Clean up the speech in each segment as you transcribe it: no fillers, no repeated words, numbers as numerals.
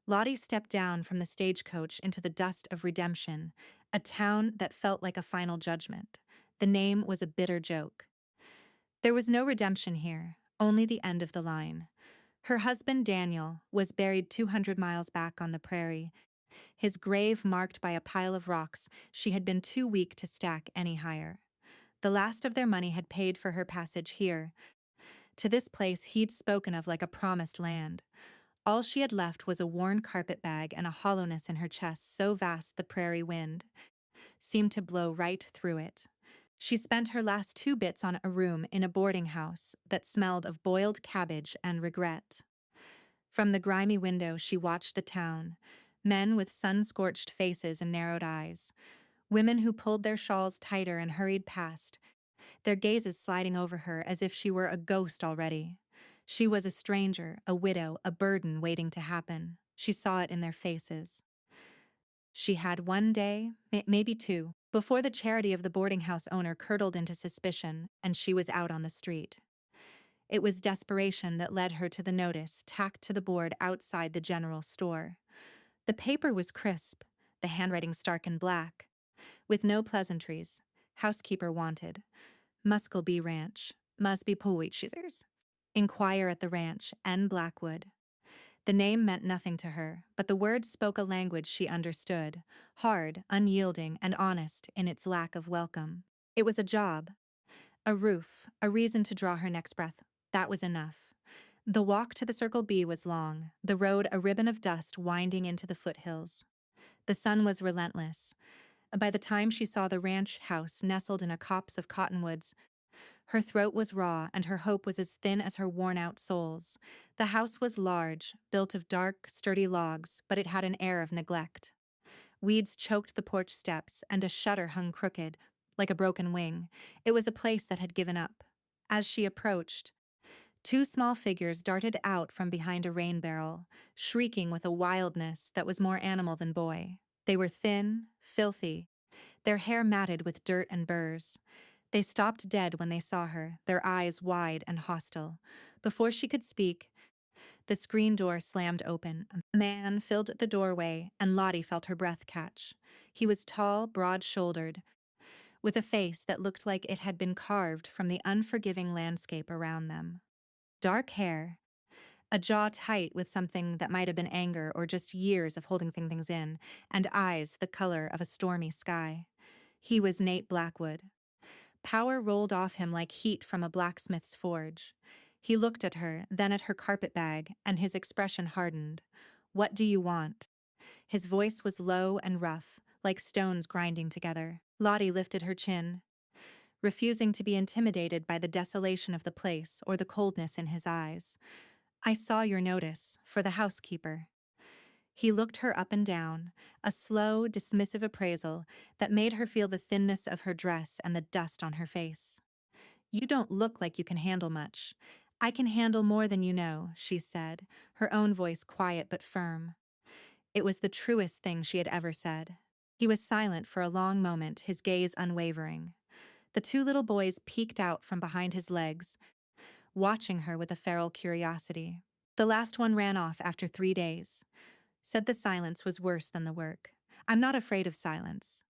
Lottie stepped down from the stagecoach into the dust of redemption, a town that felt like a final judgment. The name was a bitter joke. There was no redemption here, only the end of the line. Her husband, Daniel, was buried 200 miles back on the prairie, his grave marked by a pile of rocks she had been too weak to stack any higher. The last of their money had paid for her passage here, to this place he'd spoken of like a promised land. All she had left was a worn carpet bag and a hollowness in her chest so vast the prairie wind seemed to blow right through it. She spent her last 2 bits on a room in a boarding house that smelled of boiled cabbage and regret. From the grimy window she watched the town, men with sun-scorched faces and narrowed eyes, women who pulled their shawls tighter and hurried past, their gazes sliding over her as if she were a ghost already. She was a stranger, a widow, a burden waiting to happen. She saw it in their faces. She had one day, maybe two, before the charity of the boarding house owner curdled into suspicion and she was out on the street. It was desperation that led her to the notice tacked to the board outside the general store. The paper was crisp, the handwriting stark and black, with no pleasantries. Housekeeper wanted. Muskelbee Ranch, Musby Poetcheesers. Inquire at the ranch, N. Blackwood. The name meant nothing to her, but the word spoke a language she understood, hard, unyielding, and honest in its lack of welcome. It was a job, a roof, a reason to draw her next breath. That was enough. The walk to the Circle B was long, the road a ribbon of dust winding into the foothills. The sun was relentless. By the time she saw the ranch house nestled in a copse of cottonwoods, her throat was raw and her hope was as thin as her worn-out soles. The house was large, built of dark, sturdy logs, but it had an air of neglect. Weeds choked the porch steps, and a shutter hung crooked, like a broken wing. It was a place that had given up. As she approached, 2 small figures darted out from behind a rain barrel, shrieking with a wildness that was more animal than boy. They were thin, filthy, their hair matted with dirt and burrs. They stopped dead when they saw her, their eyes wide and hostile. Before she could speak, the screen door slammed open. A man filled the doorway, and Lottie felt her breath catch. He was tall, broad-shouldered, with a face that looked like it had been carved from the unforgiving landscape around them. Dark hair, a jaw tight with something that might have been anger or just years of holding things in, and eyes the color of a stormy sky. He was Nate Blackwood. Power rolled off him like heat from a blacksmith's forge. He looked at her, then at her carpet bag, and his expression hardened. "What do you want?" His voice was low and rough, like stones grinding together. Lottie lifted her chin, refusing to be intimidated by the desolation of the place or the coldness in his eyes. "I saw your notice, for the housekeeper." He looked her up and down, a slow, dismissive appraisal that made her feel the thinness of her dress and the dust on her face. "You don't look like you can handle much." "I can handle more than you know," she said, her own voice quiet but firm. It was the truest thing she had ever said. He was silent for a long moment, his gaze unwavering. The 2 little boys peeked out from behind his legs, watching her with a feral curiosity. The last one ran off after 3 days. Said the silence was worse than the work. "I'm not afraid of silence,"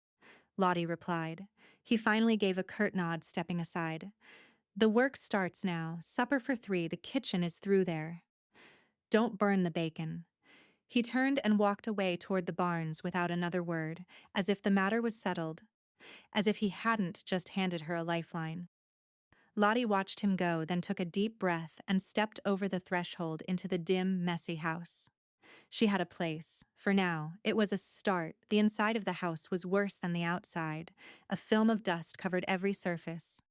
Lottie replied. He finally gave a curt nod, stepping aside. "The work starts now. Supper for 3. The kitchen is through there. Don't burn the bacon." He turned and walked away toward the barns without another word, as if the matter was settled, as if he hadn't just handed her a lifeline. Lottie watched him go, then took a deep breath and stepped over the threshold into the dim, messy house. She had a place. For now, it was a start. The inside of the house was worse than the outside. A film of dust covered every surface.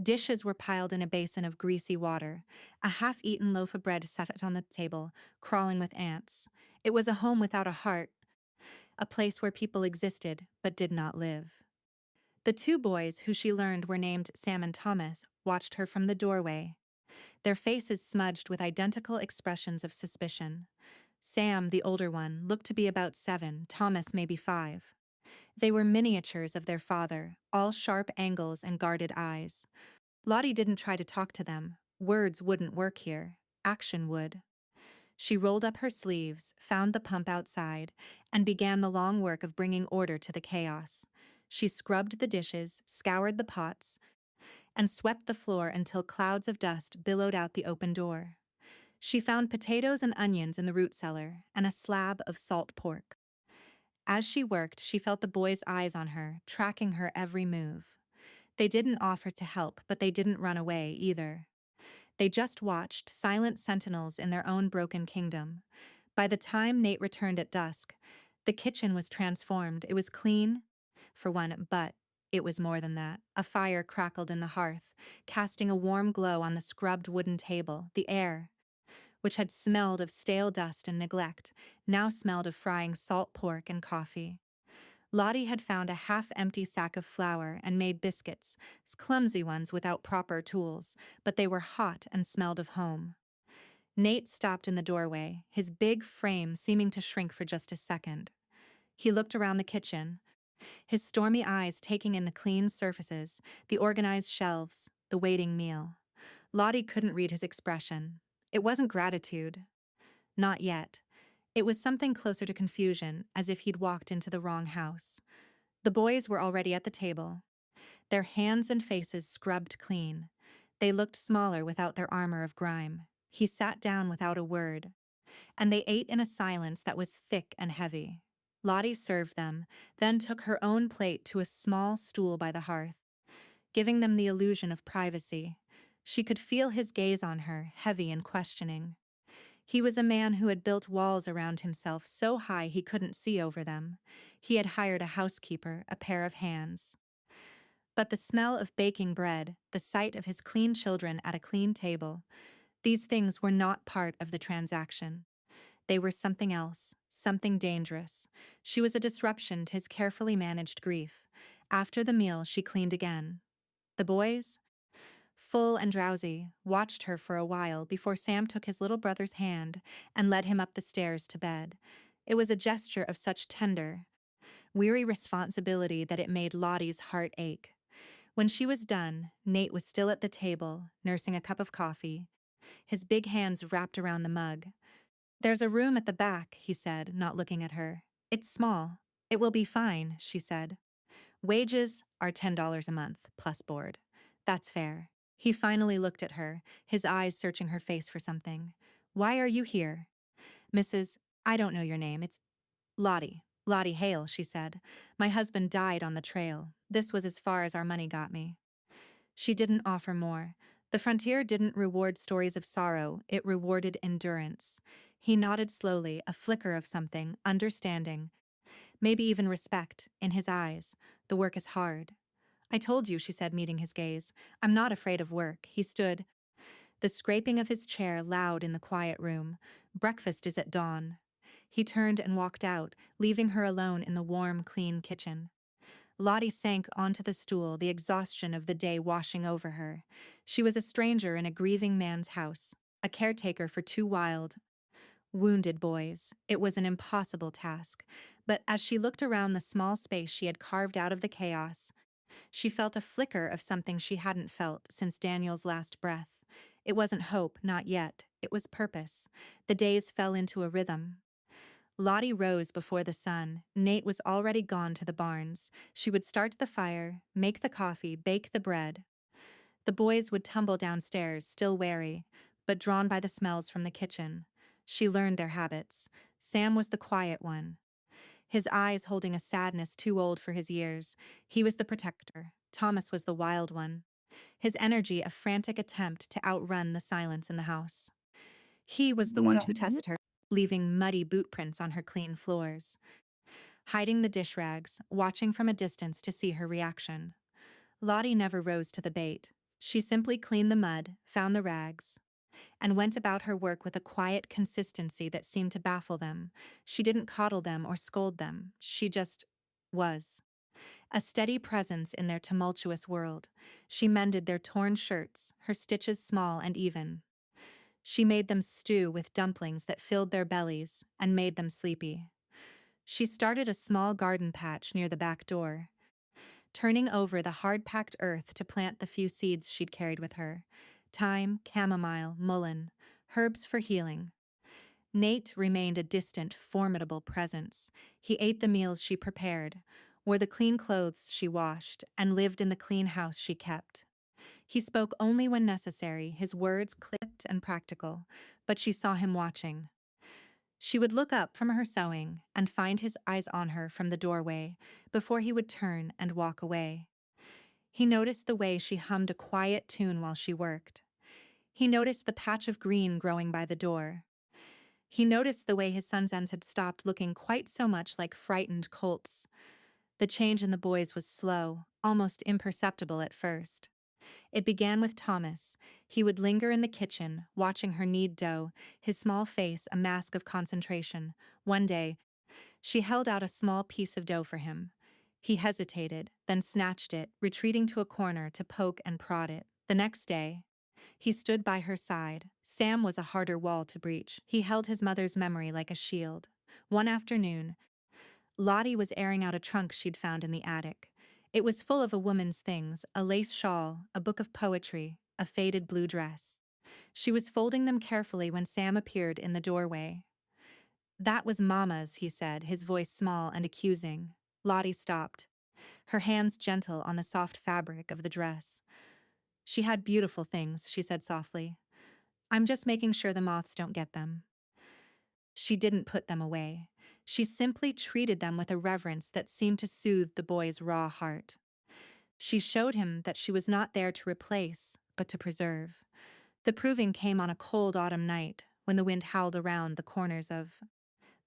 Dishes were piled in a basin of greasy water. A half-eaten loaf of bread sat on the table, crawling with ants. It was a home without a heart, a place where people existed but did not live. The 2 boys, who she learned were named Sam and Thomas, watched her from the doorway, their faces smudged with identical expressions of suspicion. Sam, the older one, looked to be about 7, Thomas maybe 5. They were miniatures of their father, all sharp angles and guarded eyes. Lottie didn't try to talk to them. Words wouldn't work here. Action would. She rolled up her sleeves, found the pump outside, and began the long work of bringing order to the chaos. She scrubbed the dishes, scoured the pots, and swept the floor until clouds of dust billowed out the open door. She found potatoes and onions in the root cellar and a slab of salt pork. As she worked, she felt the boys' eyes on her, tracking her every move. They didn't offer to help, but they didn't run away either. They just watched, silent sentinels in their own broken kingdom. By the time Nate returned at dusk, the kitchen was transformed. It was clean, for one, but it was more than that. A fire crackled in the hearth, casting a warm glow on the scrubbed wooden table. The air, which had smelled of stale dust and neglect, now smelled of frying salt pork and coffee. Lottie had found a half-empty sack of flour and made biscuits, clumsy ones without proper tools, but they were hot and smelled of home. Nate stopped in the doorway, his big frame seeming to shrink for just a second. He looked around the kitchen, his stormy eyes taking in the clean surfaces, the organized shelves, the waiting meal. Lottie couldn't read his expression. It wasn't gratitude. Not yet. It was something closer to confusion, as if he'd walked into the wrong house. The boys were already at the table, their hands and faces scrubbed clean. They looked smaller without their armor of grime. He sat down without a word, and they ate in a silence that was thick and heavy. Lottie served them, then took her own plate to a small stool by the hearth, giving them the illusion of privacy. She could feel his gaze on her, heavy and questioning. He was a man who had built walls around himself so high he couldn't see over them. He had hired a housekeeper, a pair of hands. But the smell of baking bread, the sight of his clean children at a clean table, these things were not part of the transaction. They were something else, something dangerous. She was a disruption to his carefully managed grief. After the meal, she cleaned again. The boys, full and drowsy, watched her for a while before Sam took his little brother's hand and led him up the stairs to bed. It was a gesture of such tender, weary responsibility that it made Lottie's heart ache. When she was done, Nate was still at the table, nursing a cup of coffee, his big hands wrapped around the mug. "There's a room at the back," he said, not looking at her. "It's small. It will be fine," she said. "Wages are $10 a month, plus board. That's fair." He finally looked at her, his eyes searching her face for something. "Why are you here?" "Mrs. I don't know your name. It's Lottie. Lottie Hale," she said. "My husband died on the trail. This was as far as our money got me." She didn't offer more. The frontier didn't reward stories of sorrow, it rewarded endurance. He nodded slowly, a flicker of something, understanding, maybe even respect, in his eyes. "The work is hard." "I told you," she said, meeting his gaze. "I'm not afraid of work." He stood, the scraping of his chair loud in the quiet room. "Breakfast is at dawn." He turned and walked out, leaving her alone in the warm, clean kitchen. Lottie sank onto the stool, the exhaustion of the day washing over her. She was a stranger in a grieving man's house, a caretaker for two wild, wounded boys. It was an impossible task, but as she looked around the small space she had carved out of the chaos, she felt a flicker of something she hadn't felt since Daniel's last breath. It wasn't hope, not yet. It was purpose. The days fell into a rhythm. Lottie rose before the sun. Nate was already gone to the barns. She would start the fire, make the coffee, bake the bread. The boys would tumble downstairs, still wary, but drawn by the smells from the kitchen. She learned their habits. Sam was the quiet one, his eyes holding a sadness too old for his years. He was the protector. Thomas was the wild one, his energy a frantic attempt to outrun the silence in the house. He was the one who tested her, leaving muddy boot prints on her clean floors, hiding the dish rags, watching from a distance to see her reaction. Lottie never rose to the bait. She simply cleaned the mud, found the rags, and went about her work with a quiet consistency that seemed to baffle them. She didn't coddle them or scold them. She just was. A steady presence in their tumultuous world. She mended their torn shirts, her stitches small and even. She made them stew with dumplings that filled their bellies and made them sleepy. She started a small garden patch near the back door, turning over the hard-packed earth to plant the few seeds she'd carried with her. Thyme, chamomile, mullein, herbs for healing. Nate remained a distant, formidable presence. He ate the meals she prepared, wore the clean clothes she washed, and lived in the clean house she kept. He spoke only when necessary, his words clipped and practical, but she saw him watching. She would look up from her sewing and find his eyes on her from the doorway before he would turn and walk away. He noticed the way she hummed a quiet tune while she worked. He noticed the patch of green growing by the door. He noticed the way his son's ends had stopped looking quite so much like frightened colts. The change in the boys was slow, almost imperceptible at first. It began with Thomas. He would linger in the kitchen, watching her knead dough, his small face a mask of concentration. One day, she held out a small piece of dough for him. He hesitated, then snatched it, retreating to a corner to poke and prod it. The next day, he stood by her side. Sam was a harder wall to breach. He held his mother's memory like a shield. One afternoon, Lottie was airing out a trunk she'd found in the attic. It was full of a woman's things, a lace shawl, a book of poetry, a faded blue dress. She was folding them carefully when Sam appeared in the doorway. "That was Mama's," he said, his voice small and accusing. Lottie stopped, her hands gentle on the soft fabric of the dress. "She had beautiful things," she said softly. "I'm just making sure the moths don't get them." She didn't put them away. She simply treated them with a reverence that seemed to soothe the boy's raw heart. She showed him that she was not there to replace, but to preserve. The proving came on a cold autumn night, when the wind howled around the corners of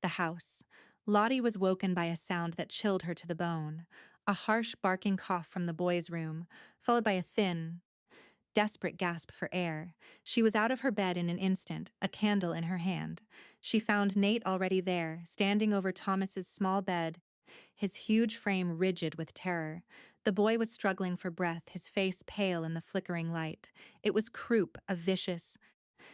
the house. Lottie was woken by a sound that chilled her to the bone, a harsh barking cough from the boys' room, followed by a thin, desperate gasp for air. She was out of her bed in an instant, a candle in her hand. She found Nate already there, standing over Thomas's small bed, his huge frame rigid with terror. The boy was struggling for breath, his face pale in the flickering light. It was croup, a vicious,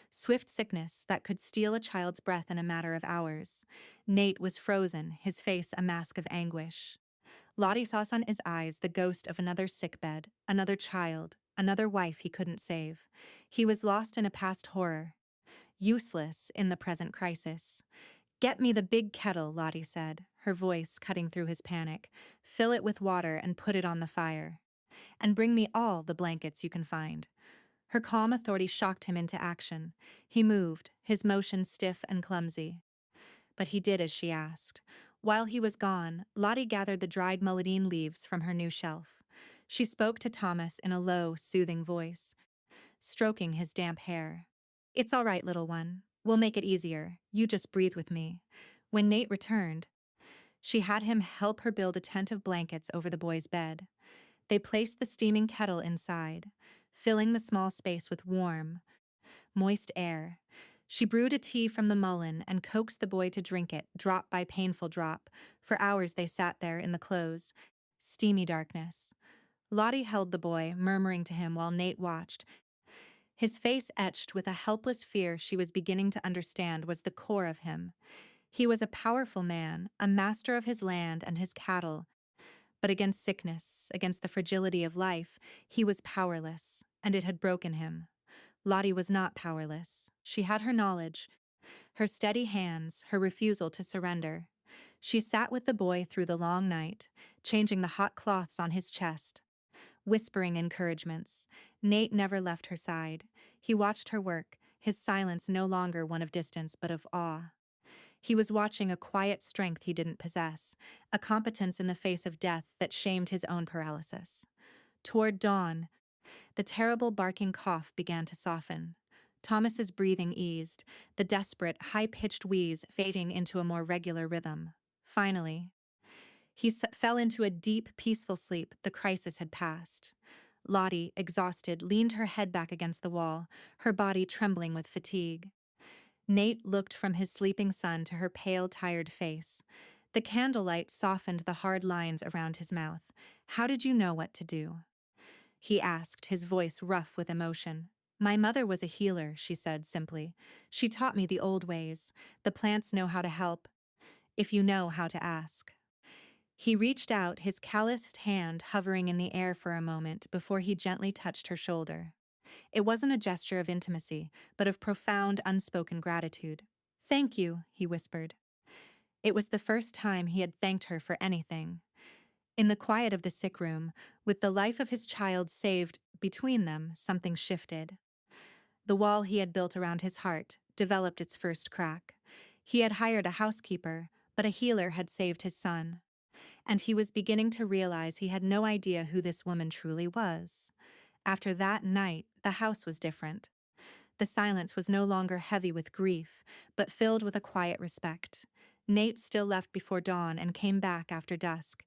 swift sickness that could steal a child's breath in a matter of hours. Nate was frozen, his face a mask of anguish. Lottie saw on his eyes the ghost of another sickbed, another child, another wife he couldn't save. He was lost in a past horror, useless in the present crisis. "Get me the big kettle," Lottie said, her voice cutting through his panic. "Fill it with water and put it on the fire. And bring me all the blankets you can find." Her calm authority shocked him into action. He moved, his motion stiff and clumsy. But he did as she asked. While he was gone, Lottie gathered the dried mullein leaves from her new shelf. She spoke to Thomas in a low, soothing voice, stroking his damp hair. "It's all right, little one. We'll make it easier. You just breathe with me." When Nate returned, she had him help her build a tent of blankets over the boy's bed. They placed the steaming kettle inside, filling the small space with warm, moist air. She brewed a tea from the mullein and coaxed the boy to drink it, drop by painful drop. For hours they sat there in the close, steamy darkness. Lottie held the boy, murmuring to him while Nate watched, his face etched with a helpless fear she was beginning to understand was the core of him. He was a powerful man, a master of his land and his cattle, but against sickness, against the fragility of life, he was powerless, and it had broken him. Lottie was not powerless. She had her knowledge, her steady hands, her refusal to surrender. She sat with the boy through the long night, changing the hot cloths on his chest, whispering encouragements. Nate never left her side. He watched her work, his silence no longer one of distance but of awe. He was watching a quiet strength he didn't possess, a competence in the face of death that shamed his own paralysis. Toward dawn, the terrible barking cough began to soften. Thomas's breathing eased, the desperate, high-pitched wheeze fading into a more regular rhythm. Finally, he fell into a deep, peaceful sleep. The crisis had passed. Lottie, exhausted, leaned her head back against the wall, her body trembling with fatigue. Nate looked from his sleeping son to her pale, tired face. The candlelight softened the hard lines around his mouth. "How did you know what to do?" he asked, his voice rough with emotion. "My mother was a healer," she said simply. "She taught me the old ways. The plants know how to help, if you know how to ask." He reached out, his calloused hand hovering in the air for a moment before he gently touched her shoulder. It wasn't a gesture of intimacy, but of profound, unspoken gratitude. Thank you, he whispered. It was the first time he had thanked her for anything. In the quiet of the sick room, with the life of his child saved between them, something shifted. The wall he had built around his heart developed its first crack. He had hired a housekeeper, but a healer had saved his son. And he was beginning to realize he had no idea who this woman truly was. After that night, the house was different. The silence was no longer heavy with grief, but filled with a quiet respect. Nate still left before dawn and came back after dusk,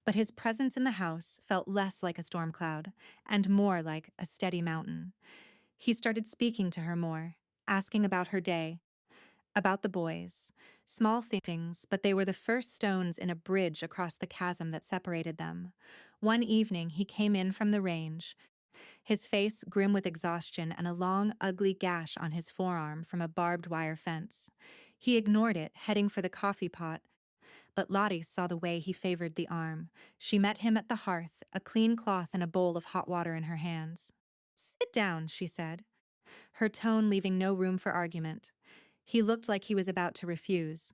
but his presence in the house felt less like a storm cloud and more like a steady mountain. He started speaking to her more, asking about her day, about the boys. Small things, but they were the first stones in a bridge across the chasm that separated them. One evening, he came in from the range, his face grim with exhaustion and a long, ugly gash on his forearm from a barbed wire fence. He ignored it, heading for the coffee pot, but Lottie saw the way he favored the arm. She met him at the hearth, a clean cloth and a bowl of hot water in her hands. "Sit down," she said, her tone leaving no room for argument. He looked like he was about to refuse,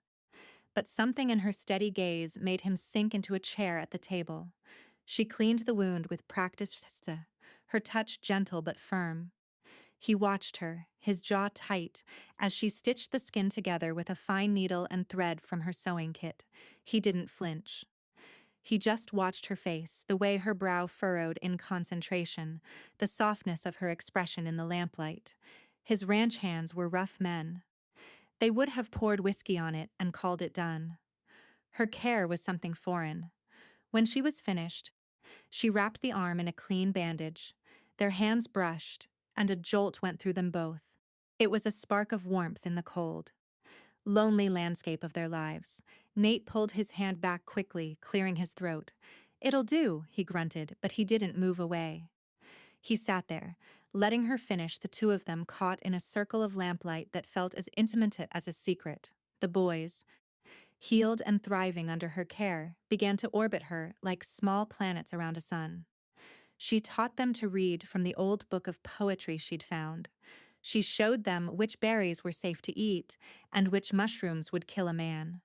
but something in her steady gaze made him sink into a chair at the table. She cleaned the wound with practiced, her touch gentle but firm. He watched her, his jaw tight, as she stitched the skin together with a fine needle and thread from her sewing kit. He didn't flinch. He just watched her face, the way her brow furrowed in concentration, the softness of her expression in the lamplight. His ranch hands were rough men. They would have poured whiskey on it and called it done. Her care was something foreign. When she was finished, she wrapped the arm in a clean bandage. Their hands brushed, and a jolt went through them both. It was a spark of warmth in the cold, lonely landscape of their lives. Nate pulled his hand back quickly, clearing his throat. "It'll do," he grunted, but he didn't move away. He sat there, letting her finish, the two of them caught in a circle of lamplight that felt as intimate as a secret. The boys, healed and thriving under her care, began to orbit her like small planets around a sun. She taught them to read from the old book of poetry she'd found. She showed them which berries were safe to eat and which mushrooms would kill a man.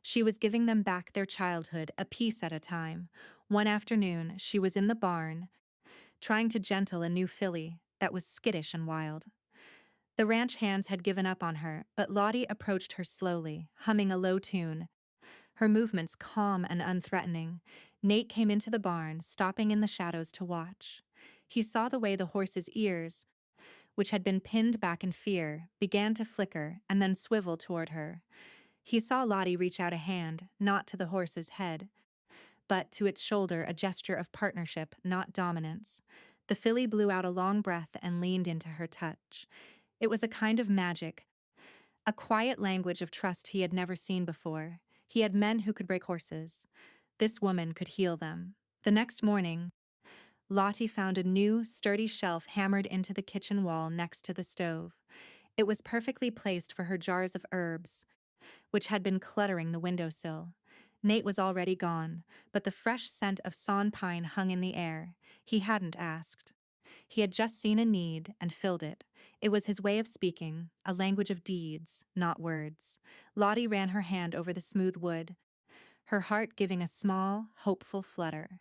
She was giving them back their childhood, a piece at a time. One afternoon, she was in the barn, trying to gentle a new filly that was skittish and wild. The ranch hands had given up on her, but Lottie approached her slowly, humming a low tune, her movements calm and unthreatening. Nate came into the barn, stopping in the shadows to watch. He saw the way the horse's ears, which had been pinned back in fear, began to flicker and then swivel toward her. He saw Lottie reach out a hand, not to the horse's head, but to its shoulder, a gesture of partnership, not dominance. The filly blew out a long breath and leaned into her touch. It was a kind of magic, a quiet language of trust he had never seen before. He had men who could break horses. This woman could heal them. The next morning, Lottie found a new, sturdy shelf hammered into the kitchen wall next to the stove. It was perfectly placed for her jars of herbs, which had been cluttering the windowsill. Nate was already gone, but the fresh scent of sawn pine hung in the air. He hadn't asked. He had just seen a need and filled it. It was his way of speaking, a language of deeds, not words. Lottie ran her hand over the smooth wood, her heart giving a small, hopeful flutter.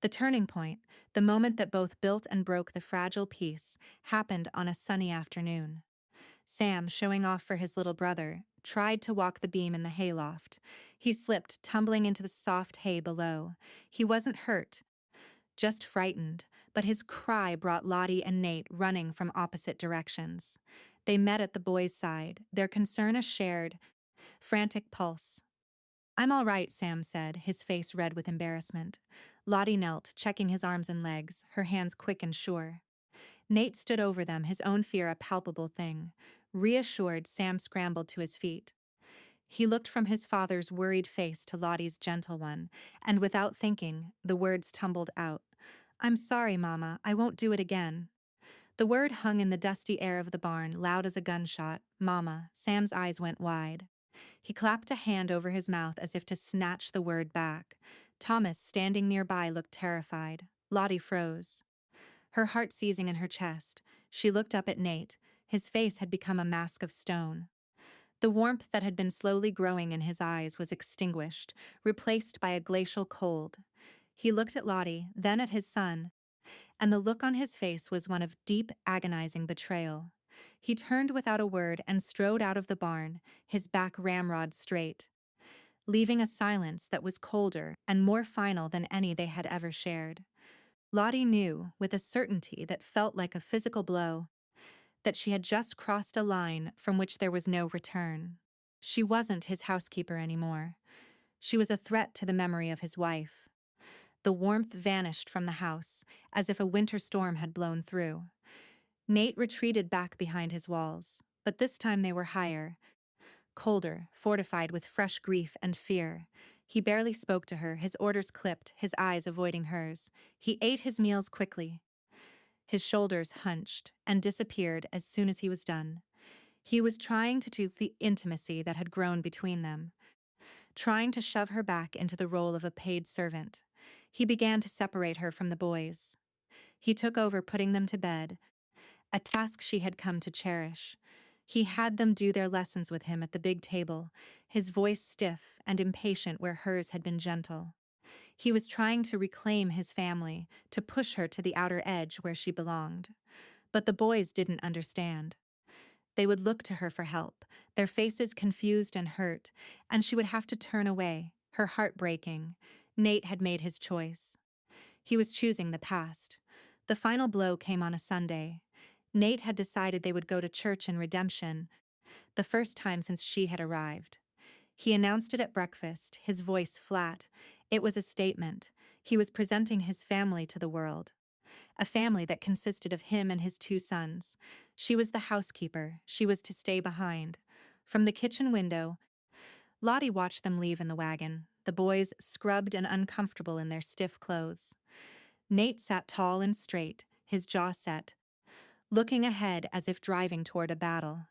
The turning point, the moment that both built and broke the fragile piece, happened on a sunny afternoon. Sam, showing off for his little brother, tried to walk the beam in the hayloft. He slipped, tumbling into the soft hay below. He wasn't hurt, just frightened, but his cry brought Lottie and Nate running from opposite directions. They met at the boy's side, their concern a shared, frantic pulse. "I'm all right," Sam said, his face red with embarrassment. Lottie knelt, checking his arms and legs, her hands quick and sure. Nate stood over them, his own fear a palpable thing. Reassured, Sam scrambled to his feet. He looked from his father's worried face to Lottie's gentle one, and without thinking, the words tumbled out. "I'm sorry, Mama, I won't do it again." The word hung in the dusty air of the barn, loud as a gunshot. "Mama." Sam's eyes went wide. He clapped a hand over his mouth as if to snatch the word back. Thomas, standing nearby, looked terrified. Lottie froze, her heart seizing in her chest. She looked up at Nate. His face had become a mask of stone. The warmth that had been slowly growing in his eyes was extinguished, replaced by a glacial cold. He looked at Lottie, then at his son, and the look on his face was one of deep, agonizing betrayal. He turned without a word and strode out of the barn, his back ramrod straight, leaving a silence that was colder and more final than any they had ever shared. Lottie knew, with a certainty that felt like a physical blow, that she had just crossed a line from which there was no return. She wasn't his housekeeper anymore. She was a threat to the memory of his wife. The warmth vanished from the house, as if a winter storm had blown through. Nate retreated back behind his walls, but this time they were higher, colder, fortified with fresh grief and fear. He barely spoke to her, his orders clipped, his eyes avoiding hers. He ate his meals quickly. His shoulders hunched and disappeared as soon as he was done. He was trying to choose the intimacy that had grown between them, trying to shove her back into the role of a paid servant. He began to separate her from the boys. He took over putting them to bed, a task she had come to cherish. He had them do their lessons with him at the big table, his voice stiff and impatient where hers had been gentle. He was trying to reclaim his family, to push her to the outer edge where she belonged. But the boys didn't understand. They would look to her for help, their faces confused and hurt, and she would have to turn away, her heart breaking. Nate had made his choice. He was choosing the past. The final blow came on a Sunday. Nate had decided they would go to church in redemption, the first time since she had arrived. He announced it at breakfast, his voice flat. It was a statement. He was presenting his family to the world. A family that consisted of him and his two sons. She was the housekeeper. She was to stay behind. From the kitchen window, Lottie watched them leave in the wagon, the boys scrubbed and uncomfortable in their stiff clothes. Nate sat tall and straight, his jaw set, looking ahead as if driving toward a battle.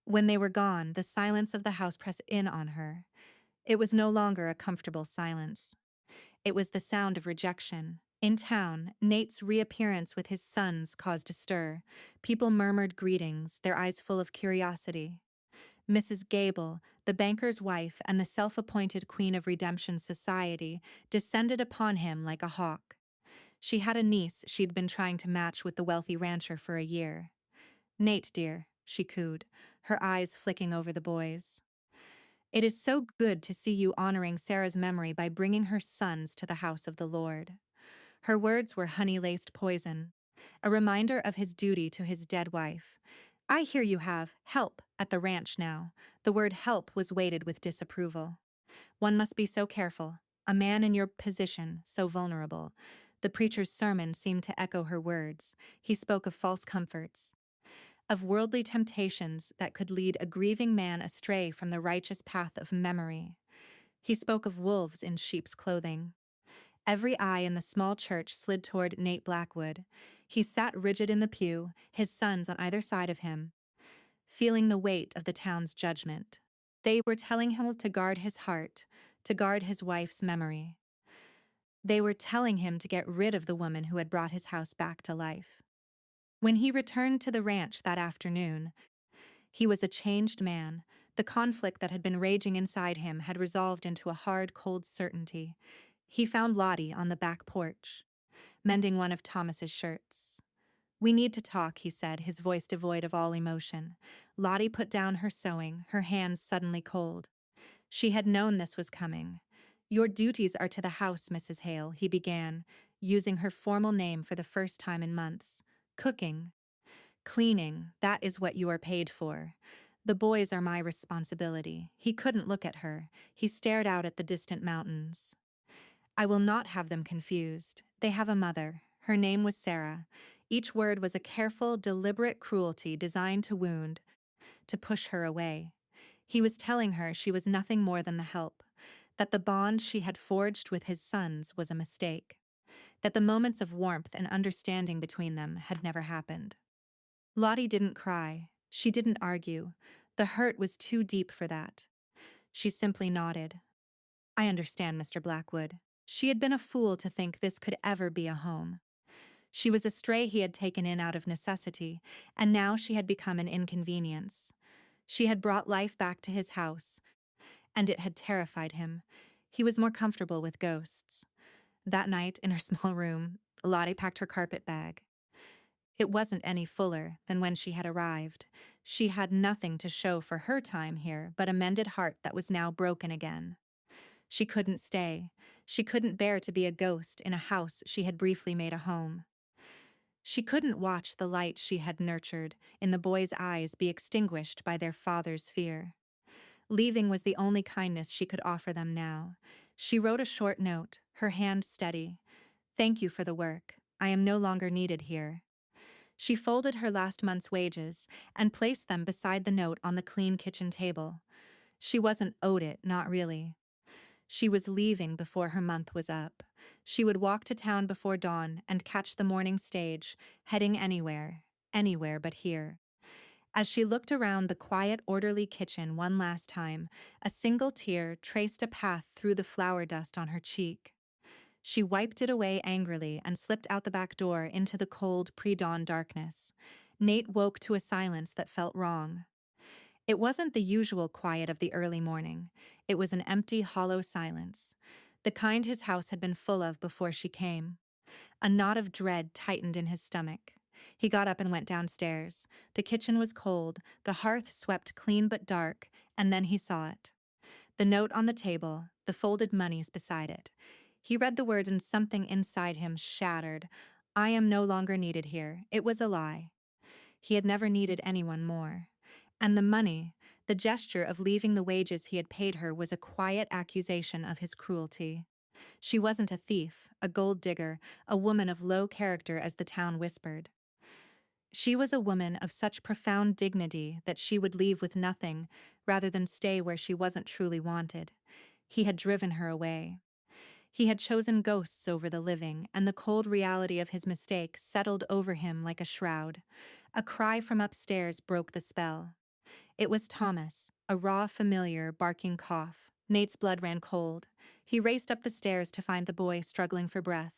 When they were gone, the silence of the house pressed in on her. It was no longer a comfortable silence. It was the sound of rejection. In town, Nate's reappearance with his sons caused a stir. People murmured greetings, their eyes full of curiosity. Mrs. Gable, the banker's wife and the self-appointed queen of Redemption Society, descended upon him like a hawk. She had a niece she'd been trying to match with the wealthy rancher for a year. "Nate, dear," she cooed, her eyes flicking over the boys. "It is so good to see you honoring Sarah's memory by bringing her sons to the house of the Lord." Her words were honey-laced poison, a reminder of his duty to his dead wife. "I hear you have help at the ranch now." The word help was weighted with disapproval. "One must be so careful. A man in your position, so vulnerable." The preacher's sermon seemed to echo her words. He spoke of false comforts, of worldly temptations that could lead a grieving man astray from the righteous path of memory. He spoke of wolves in sheep's clothing. Every eye in the small church slid toward Nate Blackwood. He sat rigid in the pew, his sons on either side of him, feeling the weight of the town's judgment. They were telling him to guard his heart, to guard his wife's memory. They were telling him to get rid of the woman who had brought his house back to life. When he returned to the ranch that afternoon, he was a changed man. The conflict that had been raging inside him had resolved into a hard, cold certainty. He found Lottie on the back porch, mending one of Thomas's shirts. "We need to talk," he said, his voice devoid of all emotion. Lottie put down her sewing, her hands suddenly cold. She had known this was coming. "Your duties are to the house, Mrs. Hale," he began, using her formal name for the first time in months. "Cooking, cleaning, that is what you are paid for. The boys are my responsibility." He couldn't look at her. He stared out at the distant mountains. "I will not have them confused. They have a mother. Her name was Sarah." Each word was a careful, deliberate cruelty designed to wound, to push her away. He was telling her she was nothing more than the help, that the bond she had forged with his sons was a mistake, that the moments of warmth and understanding between them had never happened. Lottie didn't cry. She didn't argue. The hurt was too deep for that. She simply nodded. "I understand, Mr. Blackwood." She had been a fool to think this could ever be a home. She was a stray he had taken in out of necessity, and now she had become an inconvenience. She had brought life back to his house, and it had terrified him. He was more comfortable with ghosts. That night, in her small room, Lottie packed her carpet bag. It wasn't any fuller than when she had arrived. She had nothing to show for her time here but a mended heart that was now broken again. She couldn't stay. She couldn't bear to be a ghost in a house she had briefly made a home. She couldn't watch the light she had nurtured in the boys' eyes be extinguished by their father's fear. Leaving was the only kindness she could offer them now. She wrote a short note, her hand steady. "Thank you for the work. I am no longer needed here." She folded her last month's wages and placed them beside the note on the clean kitchen table. She wasn't owed it, not really. She was leaving before her month was up. She would walk to town before dawn and catch the morning stage, heading anywhere, anywhere but here. As she looked around the quiet, orderly kitchen one last time, a single tear traced a path through the flour dust on her cheek. She wiped it away angrily and slipped out the back door into the cold, pre-dawn darkness. Nate woke to a silence that felt wrong. It wasn't the usual quiet of the early morning. It was an empty, hollow silence, the kind his house had been full of before she came. A knot of dread tightened in his stomach. He got up and went downstairs. The kitchen was cold, the hearth swept clean but dark, and then he saw it. The note on the table, the folded moneys beside it. He read the words and something inside him shattered. "I am no longer needed here." It was a lie. He had never needed anyone more. And the money, the gesture of leaving the wages he had paid her, was a quiet accusation of his cruelty. She wasn't a thief, a gold digger, a woman of low character as the town whispered. She was a woman of such profound dignity that she would leave with nothing rather than stay where she wasn't truly wanted. He had driven her away. He had chosen ghosts over the living, and the cold reality of his mistake settled over him like a shroud. A cry from upstairs broke the spell. It was Thomas, a raw, familiar, barking cough. Nate's blood ran cold. He raced up the stairs to find the boy struggling for breath.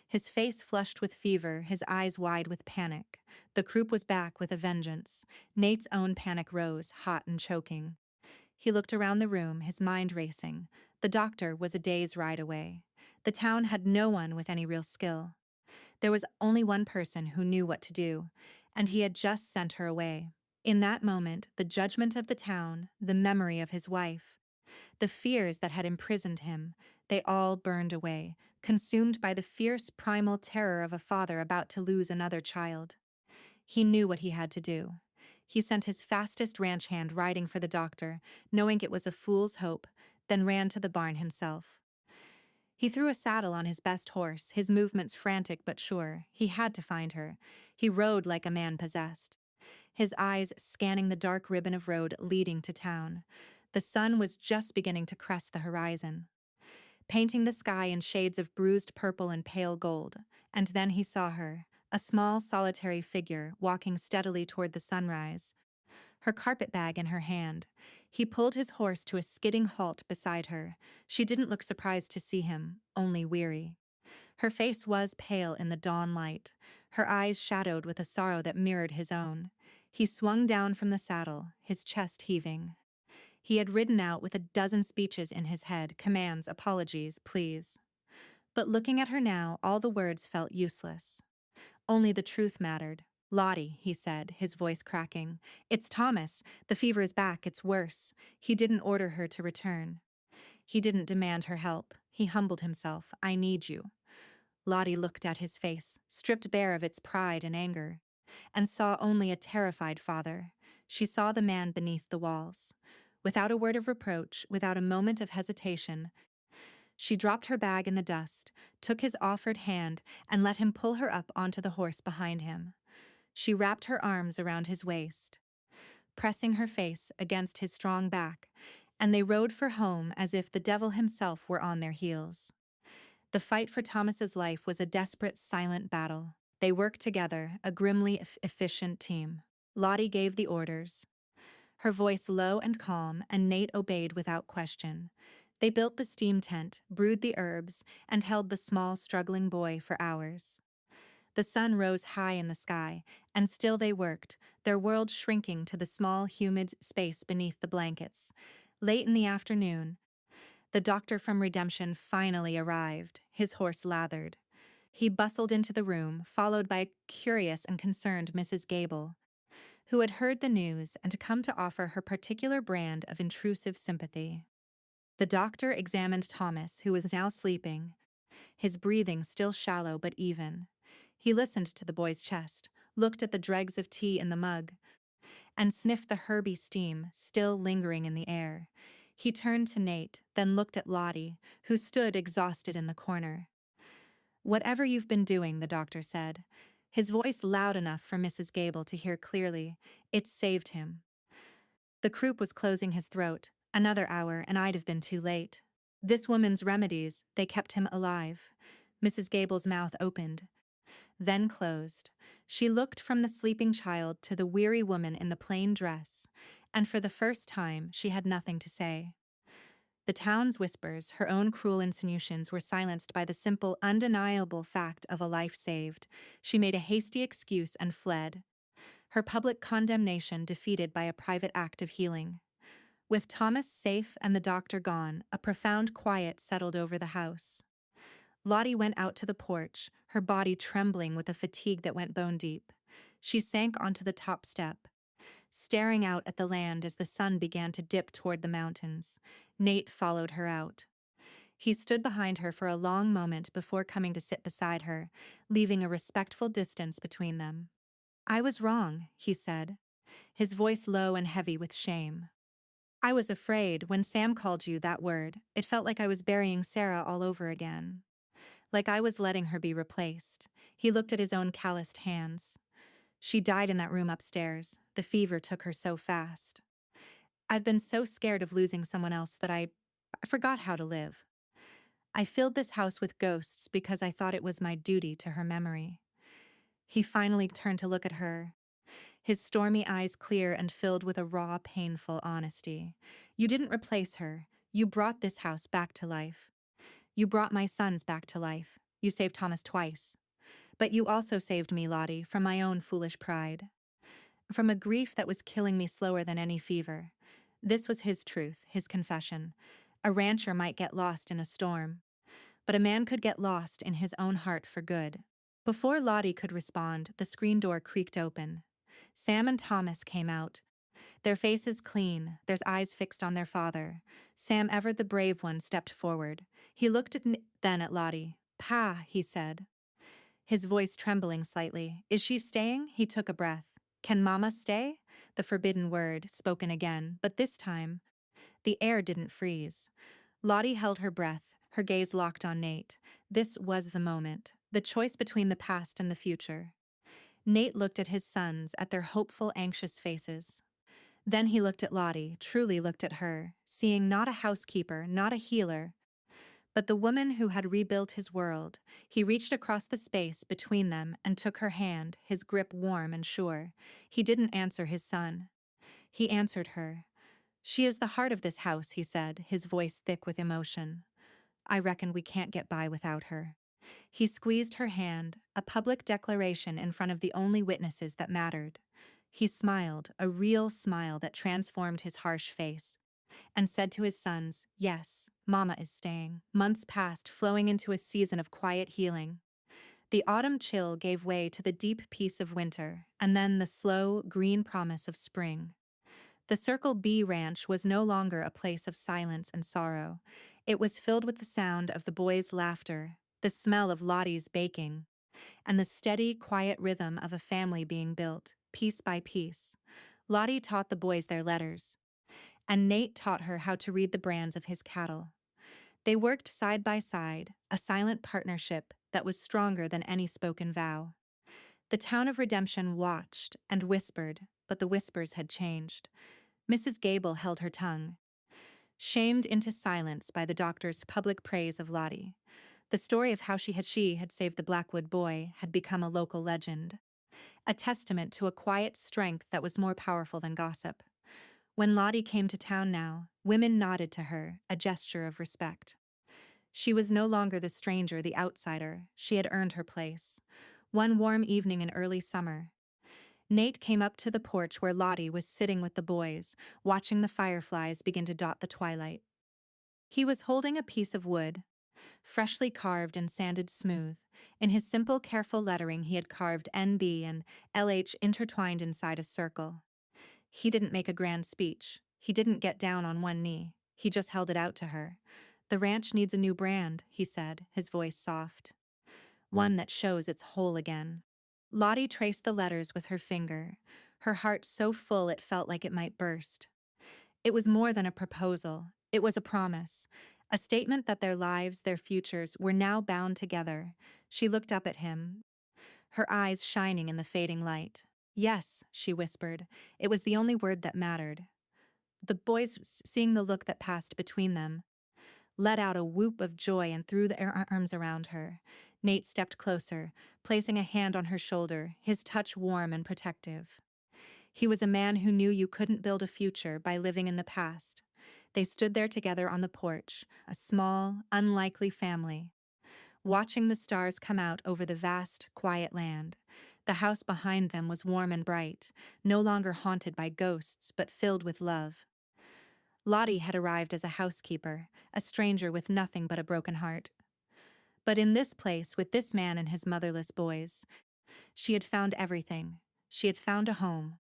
His face flushed with fever, his eyes wide with panic. The croup was back with a vengeance. Nate's own panic rose, hot and choking. He looked around the room, his mind racing. The doctor was a day's ride away. The town had no one with any real skill. There was only one person who knew what to do, and he had just sent her away. In that moment, the judgment of the town, the memory of his wife, the fears that had imprisoned him, they all burned away, consumed by the fierce primal terror of a father about to lose another child. He knew what he had to do. He sent his fastest ranch hand riding for the doctor, knowing it was a fool's hope, then ran to the barn himself. He threw a saddle on his best horse, his movements frantic but sure. He had to find her. He rode like a man possessed, his eyes scanning the dark ribbon of road leading to town. The sun was just beginning to crest the horizon, painting the sky in shades of bruised purple and pale gold. And then he saw her, a small, solitary figure walking steadily toward the sunrise, her carpet bag in her hand. He pulled his horse to a skidding halt beside her. She didn't look surprised to see him, only weary. Her face was pale in the dawn light, her eyes shadowed with a sorrow that mirrored his own. He swung down from the saddle, his chest heaving. He had ridden out with a dozen speeches in his head, commands, apologies, pleas. But looking at her now, all the words felt useless. Only the truth mattered. "Lottie," he said, his voice cracking. "It's Thomas. The fever is back. It's worse." He didn't order her to return. He didn't demand her help. He humbled himself. "I need you." Lottie looked at his face, stripped bare of its pride and anger, and saw only a terrified father. She saw the man beneath the walls. Without a word of reproach, without a moment of hesitation, she dropped her bag in the dust, took his offered hand, and let him pull her up onto the horse behind him. She wrapped her arms around his waist, pressing her face against his strong back, and they rode for home as if the devil himself were on their heels. The fight for Thomas's life was a desperate, silent battle. They worked together, a grimly efficient team. Lottie gave the orders, her voice low and calm, and Nate obeyed without question. They built the steam tent, brewed the herbs, and held the small, struggling boy for hours. The sun rose high in the sky, And still they worked, their world shrinking to the small, humid space beneath the blankets. Late in the afternoon, the doctor from Redemption finally arrived, his horse lathered. He bustled into the room, followed by a curious and concerned Mrs. Gable, who had heard the news and come to offer her particular brand of intrusive sympathy. The doctor examined Thomas, who was now sleeping, his breathing still shallow but even. He listened to the boy's chest, looked at the dregs of tea in the mug, and sniffed the herby steam still lingering in the air. He turned to Nate, then looked at Lottie, who stood exhausted in the corner. "Whatever you've been doing," the doctor said, his voice loud enough for Mrs. Gable to hear clearly, "it's saved him." The croup was closing his throat. Another hour, and I'd have been too late. This woman's remedies, they kept him alive. Mrs. Gable's mouth opened, then closed. She looked from the sleeping child to the weary woman in the plain dress, and for the first time she had nothing to say. The town's whispers, her own cruel insinuations, were silenced by the simple, undeniable fact of a life saved. She made a hasty excuse and fled, her public condemnation defeated by a private act of healing. With Thomas safe and the doctor gone, a profound quiet settled over the house. Lottie went out to the porch, her body trembling with a fatigue that went bone deep. She sank onto the top step, staring out at the land as the sun began to dip toward the mountains. Nate followed her out. He stood behind her for a long moment before coming to sit beside her, leaving a respectful distance between them. "I was wrong," he said, his voice low and heavy with shame. "I was afraid when Sam called you that word. It felt like I was burying Sarah all over again. Like I was letting her be replaced." He looked at his own calloused hands. "She died in that room upstairs. The fever took her so fast. I've been so scared of losing someone else that I forgot how to live. I filled this house with ghosts because I thought it was my duty to her memory." He finally turned to look at her, his stormy eyes clear and filled with a raw, painful honesty. "You didn't replace her. You brought this house back to life. You brought my sons back to life. You saved Thomas twice. But you also saved me, Lottie, from my own foolish pride. From a grief that was killing me slower than any fever." This was his truth, his confession. A rancher might get lost in a storm, but a man could get lost in his own heart for good. Before Lottie could respond, the screen door creaked open. Sam and Thomas came out, their faces clean, their eyes fixed on their father. Sam, ever the brave one, stepped forward. He looked then at Lottie. "Pa," he said, his voice trembling slightly. "Is she staying?" He took a breath. "Can Mama stay?" The forbidden word, spoken again, but this time the air didn't freeze. Lottie held her breath, her gaze locked on Nate. This was the moment, the choice between the past and the future. Nate looked at his sons, at their hopeful, anxious faces. Then he looked at Lottie, truly looked at her, seeing not a housekeeper, not a healer, but the woman who had rebuilt his world. He reached across the space between them and took her hand, his grip warm and sure. He didn't answer his son. He answered her. "She is the heart of this house," he said, his voice thick with emotion. "I reckon we can't get by without her." He squeezed her hand, a public declaration in front of the only witnesses that mattered. He smiled, a real smile that transformed his harsh face, and said to his sons, "Yes, Mama is staying." Months passed, flowing into a season of quiet healing. The autumn chill gave way to the deep peace of winter, and then the slow, green promise of spring. The Circle B Ranch was no longer a place of silence and sorrow. It was filled with the sound of the boys' laughter, the smell of Lottie's baking, and the steady, quiet rhythm of a family being built, piece by piece. Lottie taught the boys their letters, and Nate taught her how to read the brands of his cattle. They worked side by side, a silent partnership that was stronger than any spoken vow. The town of Redemption watched and whispered, but the whispers had changed. Mrs. Gable held her tongue, shamed into silence by the doctor's public praise of Lottie. The story of how she had saved the Blackwood boy had become a local legend, a testament to a quiet strength that was more powerful than gossip. When Lottie came to town now, women nodded to her, a gesture of respect. She was no longer the stranger, the outsider. She had earned her place. One warm evening in early summer, Nate came up to the porch where Lottie was sitting with the boys, watching the fireflies begin to dot the twilight. He was holding a piece of wood, freshly carved and sanded smooth. In his simple, careful lettering, he had carved NB and LH intertwined inside a circle. He didn't make a grand speech. He didn't get down on one knee. He just held it out to her. "The ranch needs a new brand," he said, his voice soft. "One that shows it's whole again." Lottie traced the letters with her finger, her heart so full it felt like it might burst. It was more than a proposal. It was a promise, a statement that their lives, their futures, were now bound together. She looked up at him, her eyes shining in the fading light. "Yes," she whispered. It was the only word that mattered. The boys, seeing the look that passed between them, let out a whoop of joy and threw their arms around her. Nate stepped closer, placing a hand on her shoulder, his touch warm and protective. He was a man who knew you couldn't build a future by living in the past. They stood there together on the porch, a small, unlikely family, watching the stars come out over the vast, quiet land. The house behind them was warm and bright, no longer haunted by ghosts, but filled with love. Lottie had arrived as a housekeeper, a stranger with nothing but a broken heart. But in this place, with this man and his motherless boys, she had found everything. She had found a home.